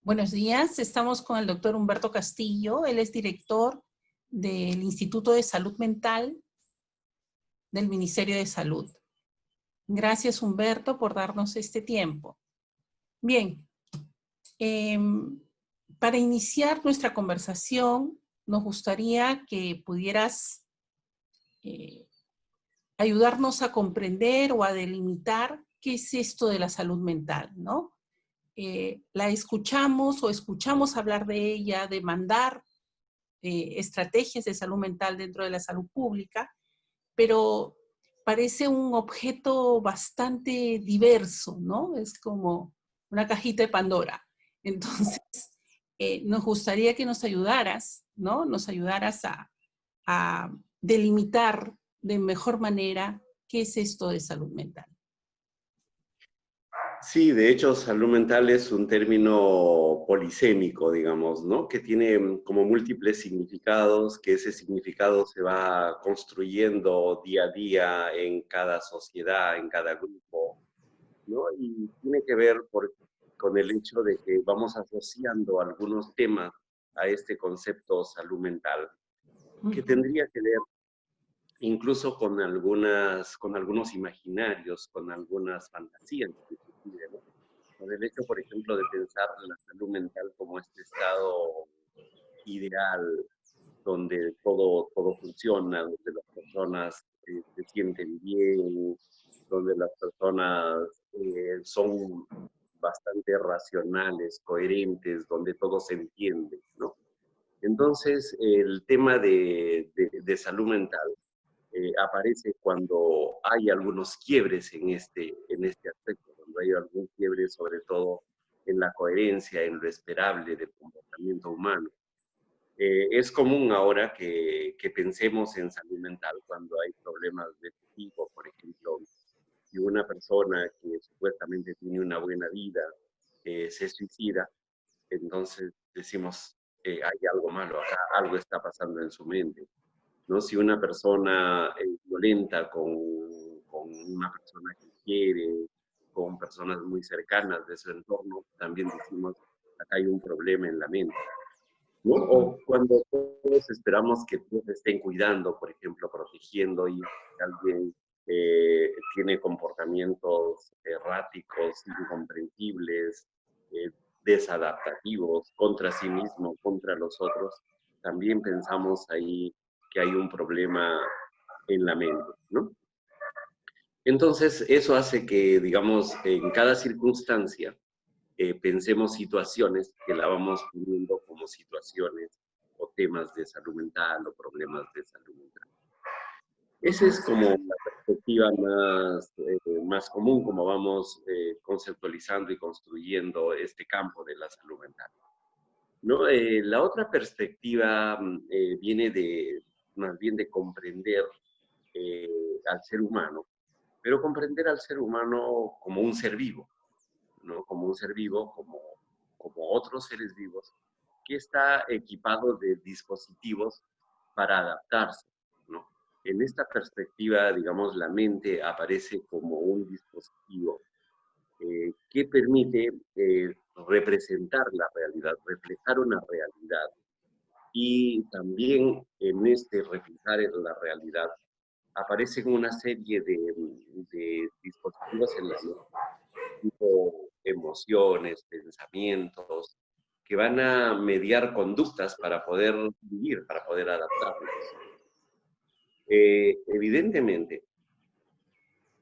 Buenos días, estamos con el doctor Humberto Castillo. Él es director del Instituto de Salud Mental del Ministerio de Salud. Gracias, Humberto, por darnos este tiempo. Bien, para iniciar nuestra conversación, nos gustaría que pudieras ayudarnos a comprender o a delimitar qué es esto de la salud mental, ¿no? La escuchamos o escuchamos hablar de ella, demandar estrategias de salud mental dentro de la salud pública, pero parece un objeto bastante diverso, ¿no? Es como una cajita de Pandora. Entonces, nos gustaría que nos ayudaras, ¿no? Nos ayudaras a delimitar de mejor manera qué es esto de salud mental. Sí, de hecho, salud mental es un término polisémico, digamos, ¿no? Que tiene como múltiples significados, que ese significado se va construyendo día a día en cada sociedad, en cada grupo, ¿no? Y tiene que ver con el hecho de que vamos asociando algunos temas a este concepto salud mental, que tendría que ver incluso con algunos imaginarios, con algunas fantasías, inclusive, ¿no? Con el hecho, por ejemplo, de pensar la salud mental como este estado ideal, donde todo funciona, donde las personas se sienten bien, donde las personas son bastante racionales, coherentes, donde todo se entiende, ¿no? Entonces, el tema de salud mental aparece cuando hay algunos quiebres en este aspecto, cuando hay algún quiebre sobre todo en la coherencia, en lo esperable del comportamiento humano. Es común ahora que pensemos en salud mental cuando hay problemas de este tipo. Por ejemplo, si una persona que supuestamente tiene una buena vida se suicida, entonces decimos, hay algo malo acá, algo está pasando en su mente, ¿no? Si una persona es violenta con una persona que quiere, con personas muy cercanas de su entorno, también decimos, acá hay un problema en la mente, ¿no? O cuando todos esperamos que todos estén cuidando, por ejemplo, protegiendo, y alguien tiene comportamientos erráticos, incomprensibles, eh, desadaptativos contra sí mismo, contra los otros, también pensamos ahí que hay un problema en la mente, ¿no? Entonces, eso hace que, digamos, en cada circunstancia, pensemos situaciones que la vamos poniendo como situaciones o temas de salud mental o problemas de salud mental. Esa es como la perspectiva más común, como vamos conceptualizando y construyendo este campo de la salud mental, ¿no? La otra perspectiva viene más bien de comprender al ser humano, pero comprender al ser humano como un ser vivo, ¿no? Como un ser vivo, como otros seres vivos, que está equipado de dispositivos para adaptarse, ¿no? En esta perspectiva, digamos, la mente aparece como un dispositivo que permite representar la realidad, reflejar una realidad, y también en este reflejar la realidad aparecen una serie de dispositivos en la mente, tipo emociones, pensamientos, que van a mediar conductas para poder vivir, para poder adaptarnos. Evidentemente,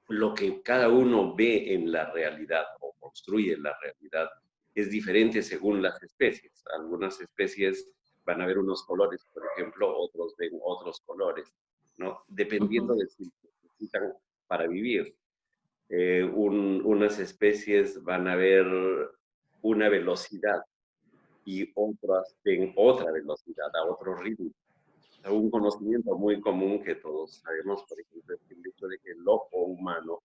lo que cada uno ve en la realidad o construye en la realidad es diferente según las especies. Algunas especies van a ver unos colores, por ejemplo, otros ven otros colores, ¿no? Dependiendo de si necesitan para vivir. Unas especies van a ver una velocidad y otras ven otra velocidad, a otro ritmo. Un conocimiento muy común que todos sabemos, por ejemplo, es el hecho de que el ojo humano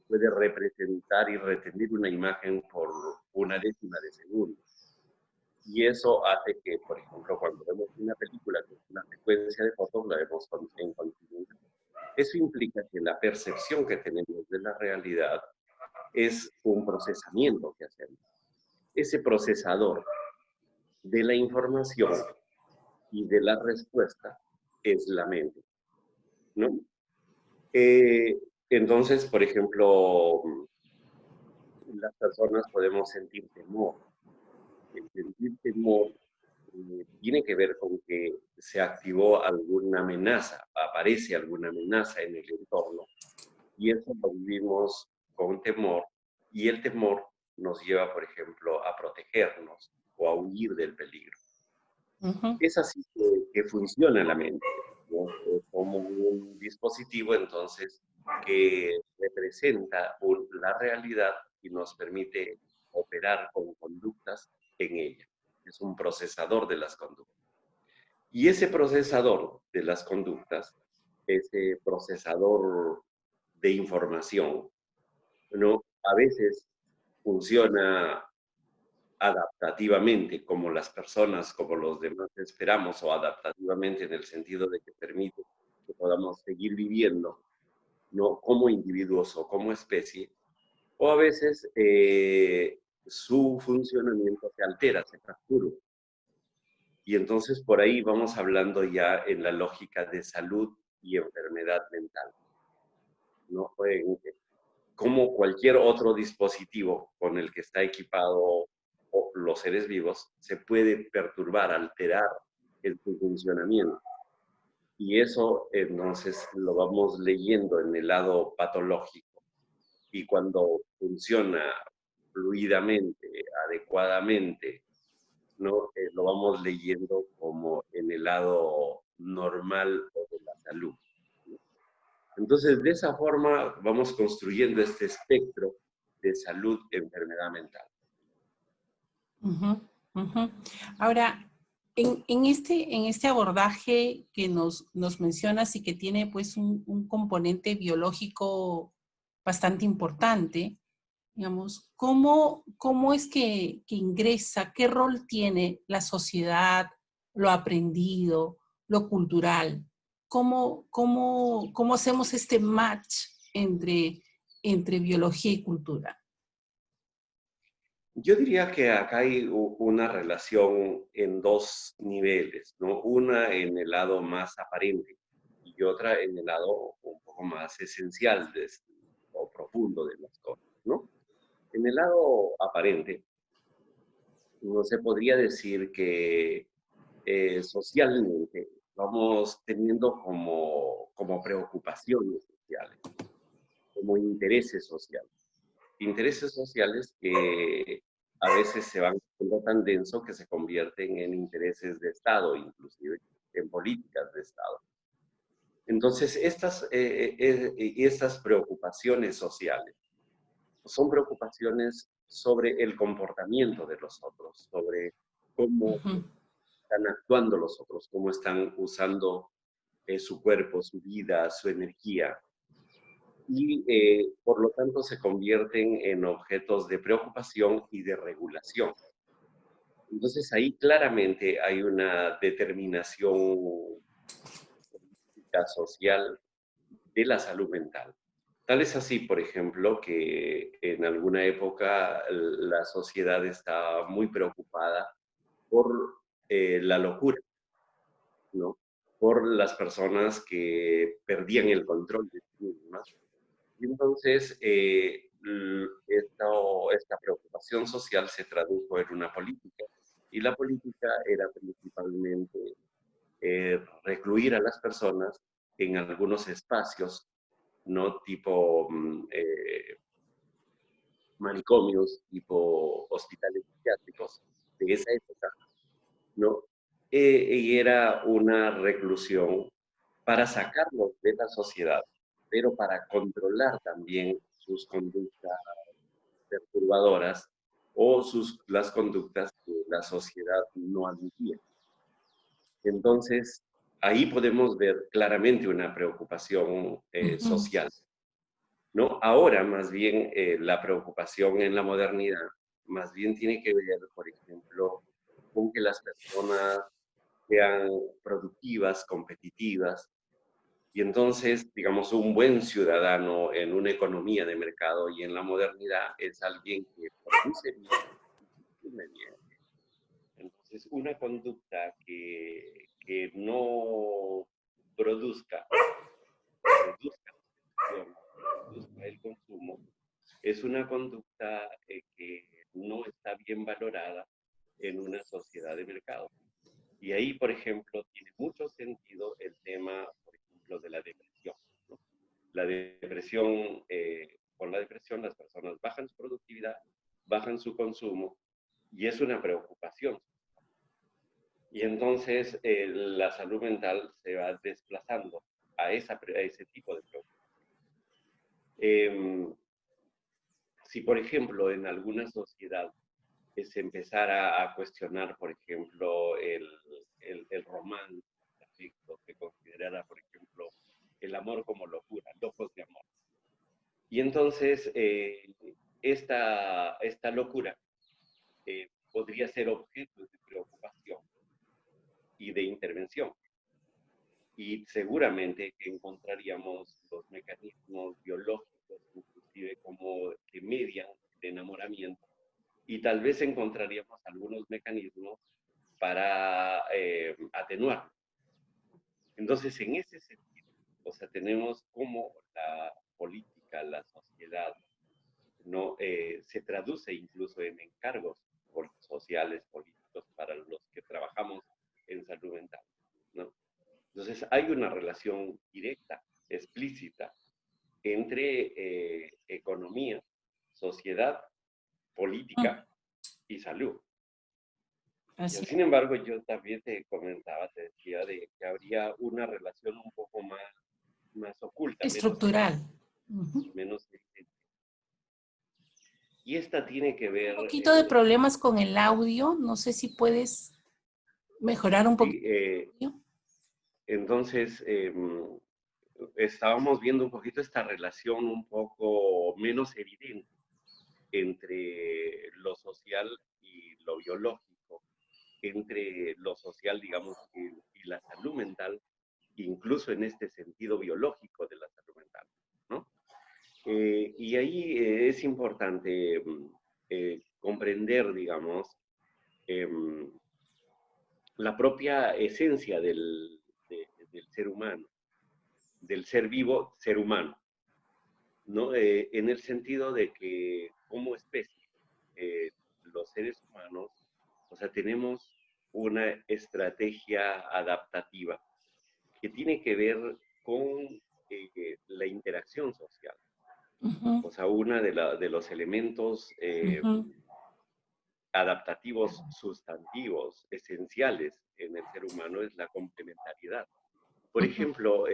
puede representar y retener una imagen por una décima de segundo. Y eso hace que, por ejemplo, cuando vemos una película que es una secuencia de fotos, la vemos en continuidad. Eso implica que la percepción que tenemos de la realidad es un procesamiento que hacemos. Ese procesador de la información y de la respuesta es la mente, ¿no? Entonces, por ejemplo, las personas podemos sentir temor. El sentir temor tiene que ver con que se activó alguna amenaza, aparece alguna amenaza en el entorno, y eso lo vivimos con temor, y el temor nos lleva, por ejemplo, a protegernos o a huir del peligro. Ujú, Es así que funciona la mente, ¿no? Como un dispositivo, entonces, que representa la realidad y nos permite operar con conductas en ella. Es un procesador de las conductas. Y ese procesador de las conductas, ese procesador de información, ¿no? A veces funciona adaptativamente, como las personas, como los demás esperamos, o adaptativamente en el sentido de que permite que podamos seguir viviendo, no como individuos o como especie, o a veces su funcionamiento se altera, se fractura. Y entonces por ahí vamos hablando ya en la lógica de salud y enfermedad mental, ¿no? Como cualquier otro dispositivo con el que está equipado los seres vivos, se puede perturbar, alterar en su funcionamiento. Y eso entonces lo vamos leyendo en el lado patológico. Y cuando funciona fluidamente, adecuadamente, ¿no? Lo vamos leyendo como en el lado normal o de la salud. Entonces, de esa forma vamos construyendo este espectro de salud, enfermedad mental. ujú, ujú. Ahora, en este abordaje que nos mencionas y que tiene pues un componente biológico bastante importante, digamos, ¿cómo es que ingresa, qué rol tiene la sociedad, lo aprendido, lo cultural? ¿Cómo hacemos este match entre biología y cultura? Yo diría que acá hay una relación en dos niveles, ¿no? Una en el lado más aparente y otra en el lado un poco más esencial o profundo de las cosas, ¿no? En el lado aparente, no se podría decir que socialmente vamos teniendo como preocupaciones sociales, como intereses sociales. Intereses sociales que a veces se van haciendo tan denso que se convierten en intereses de Estado, inclusive en políticas de Estado. Entonces, estas preocupaciones sociales son preocupaciones sobre el comportamiento de los otros, sobre cómo Ujú, están actuando los otros, cómo están usando su cuerpo, su vida, su energía, y por lo tanto se convierten en objetos de preocupación y de regulación. Entonces ahí claramente hay una determinación política, social de la salud mental. Tal es así, por ejemplo, que en alguna época la sociedad estaba muy preocupada por la locura, ¿no? Por las personas que perdían el control de sí mismas. Y entonces, esta preocupación social se tradujo en una política. Y la política era principalmente recluir a las personas en algunos espacios, no tipo manicomios, tipo hospitales psiquiátricos de esa época, ¿no? Y era una reclusión para sacarlos de la sociedad, pero para controlar también sus conductas perturbadoras o las conductas que la sociedad no admitía. Entonces, ahí podemos ver claramente una preocupación ujú, social, ¿no? Ahora, más bien, la preocupación en la modernidad, más bien tiene que ver, por ejemplo, con que las personas sean productivas, competitivas, y entonces, digamos, un buen ciudadano en una economía de mercado y en la modernidad es alguien que produce bien, consume bien. Entonces, una conducta que no produzca, reduzca la producción, reduzca el consumo, es una conducta que no está bien valorada en una sociedad de mercado. Y ahí, por ejemplo, tiene mucho sentido el tema, por ejemplo, de la depresión, ¿no? La depresión, con la depresión las personas bajan su productividad, bajan su consumo, y es una preocupación. Y entonces la salud mental se va desplazando a ese tipo de preocupación. Si, por ejemplo, en alguna sociedad se empezara a cuestionar, por ejemplo, el romance, el afecto, se considerara, por ejemplo, el amor como locura, locos de amor. Y entonces esta locura podría ser objeto de preocupación y de intervención. Y seguramente encontraríamos los mecanismos biológicos, inclusive como que median el enamoramiento, y tal vez encontraríamos algunos mecanismos para atenuarlo. Entonces, en ese sentido, o sea, tenemos como la política, la sociedad, ¿no? Se traduce incluso en encargos sociales, políticos, para los que trabajamos en salud mental, ¿no? Entonces, hay una relación directa, explícita, entre economía, sociedad, política y salud. Así. Sin embargo, yo también te comentaba, te decía, de que habría una relación un poco más oculta, Estructural. menos evidente. Y esta tiene que ver... Un poquito de problemas con el audio, no sé si puedes mejorar un poquito. Entonces, estábamos viendo un poquito esta relación un poco menos evidente entre lo social y lo biológico, entre lo social, digamos, y la salud mental, incluso en este sentido biológico de la salud mental, ¿no? Y ahí es importante comprender, digamos, la propia esencia del ser humano, del ser vivo, ser humano, ¿no? En el sentido de que como especie, los seres humanos, o sea, tenemos una estrategia adaptativa que tiene que ver con la interacción social. O sea, uno de los elementos adaptativos sustantivos esenciales en el ser humano es la complementariedad. Por ejemplo,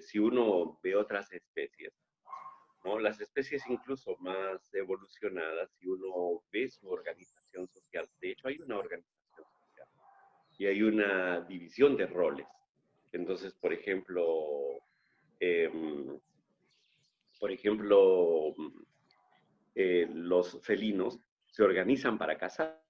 si uno ve otras especies, ¿no? Las especies incluso más evolucionadas, si uno ve su organización social, de hecho hay una organización social y hay una división de roles. Entonces, por ejemplo, los felinos se organizan para cazar.